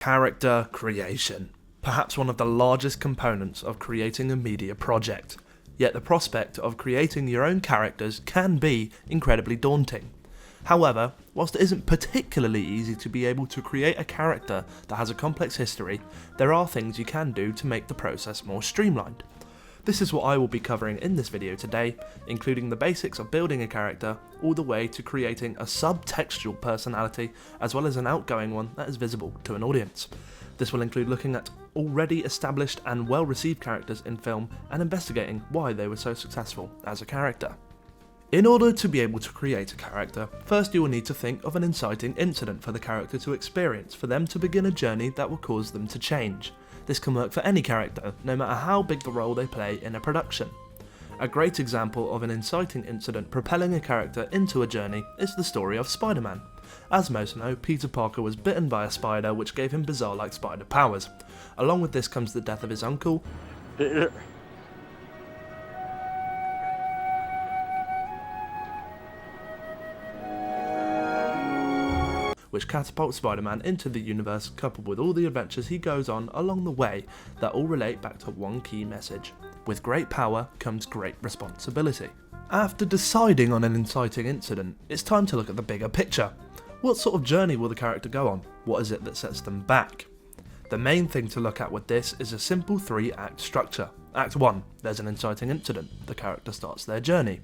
Character creation. Perhaps one of the largest components of creating a media project. Yet the prospect of creating your own characters can be incredibly daunting. However, whilst it isn't particularly easy to be able to create a character that has a complex history, there are things you can do to make the process more streamlined. This is what I will be covering in this video today, including the basics of building a character, all the way to creating a subtextual personality, as well as an outgoing one that is visible to an audience. This will include looking at already established and well-received characters in film and investigating why they were so successful as a character. In order to be able to create a character, first you will need to think of an inciting incident for the character to experience, for them to begin a journey that will cause them to change. This can work for any character, no matter how big the role they play in a production. A great example of an inciting incident propelling a character into a journey is the story of Spider-Man. As most know, Peter Parker was bitten by a spider which gave him bizarre-like spider powers. Along with this comes the death of his uncle, which catapults Spider-Man into the universe, coupled with all the adventures he goes on along the way that all relate back to one key message: with great power comes great responsibility. After deciding on an inciting incident, it's time to look at the bigger picture. What sort of journey will the character go on? What is it that sets them back? The main thing to look at with this is a simple 3-act structure. Act 1, there's an inciting incident, the character starts their journey.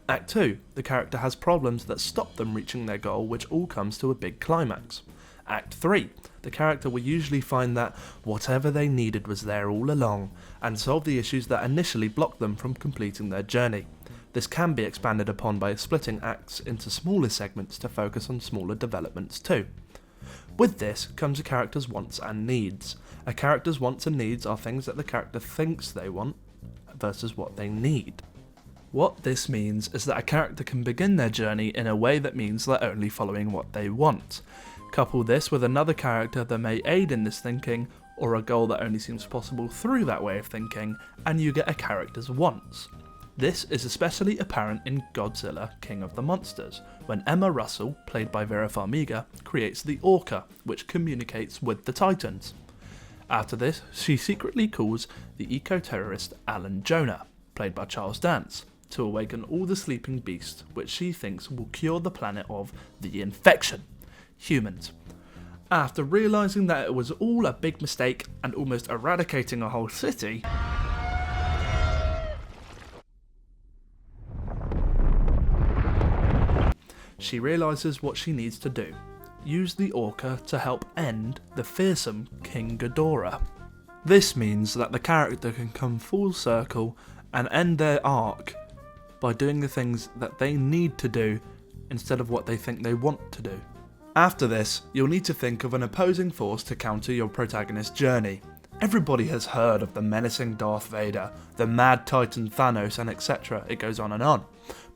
Act 2, the character has problems that stop them reaching their goal, which all comes to a big climax. Act 3, the character will usually find that whatever they needed was there all along, and solve the issues that initially blocked them from completing their journey. This can be expanded upon by splitting acts into smaller segments to focus on smaller developments too. With this comes a character's wants and needs. A character's wants and needs are things that the character thinks they want versus what they need. What this means is that a character can begin their journey in a way that means they're only following what they want. Couple this with another character that may aid in this thinking, or a goal that only seems possible through that way of thinking, and you get a character's wants. This is especially apparent in Godzilla, King of the Monsters, when Emma Russell, played by Vera Farmiga, creates the Orca, which communicates with the Titans. After this, she secretly calls the eco-terrorist Alan Jonah, played by Charles Dance, to awaken all the sleeping beasts, which she thinks will cure the planet of the infection, humans. After realising that it was all a big mistake and almost eradicating a whole city, she realises what she needs to do: use the Orca to help end the fearsome King Ghidorah. This means that the character can come full circle and end their arc by doing the things that they need to do instead of what they think they want to do. After this, you'll need to think of an opposing force to counter your protagonist's journey. Everybody has heard of the menacing Darth Vader, the mad Titan Thanos, and etc. It goes on and on.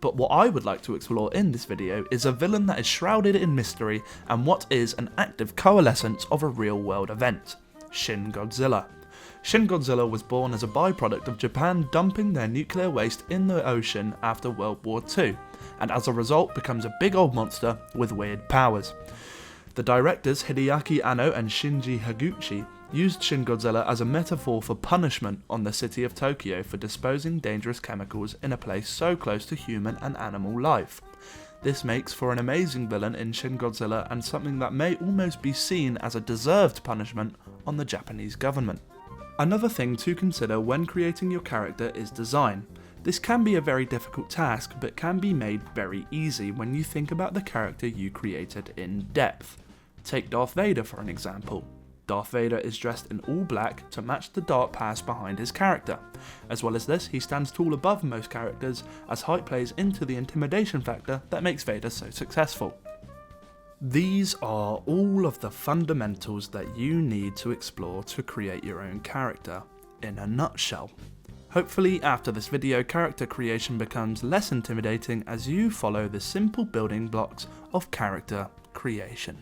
But what I would like to explore in this video is a villain that is shrouded in mystery and what is an active coalescence of a real-world event: Shin Godzilla. Shin Godzilla was born as a byproduct of Japan dumping their nuclear waste in the ocean after World War II, and as a result becomes a big old monster with weird powers. The directors Hideaki Anno and Shinji Higuchi used Shin Godzilla as a metaphor for punishment on the city of Tokyo for disposing dangerous chemicals in a place so close to human and animal life. This makes for an amazing villain in Shin Godzilla and something that may almost be seen as a deserved punishment on the Japanese government. Another thing to consider when creating your character is design. This can be a very difficult task, but can be made very easy when you think about the character you created in depth. Take Darth Vader for an example. Darth Vader is dressed in all black to match the dark past behind his character. As well as this, he stands tall above most characters, as height plays into the intimidation factor that makes Vader so successful. These are all of the fundamentals that you need to explore to create your own character, in a nutshell. Hopefully after this video, character creation becomes less intimidating as you follow the simple building blocks of character creation.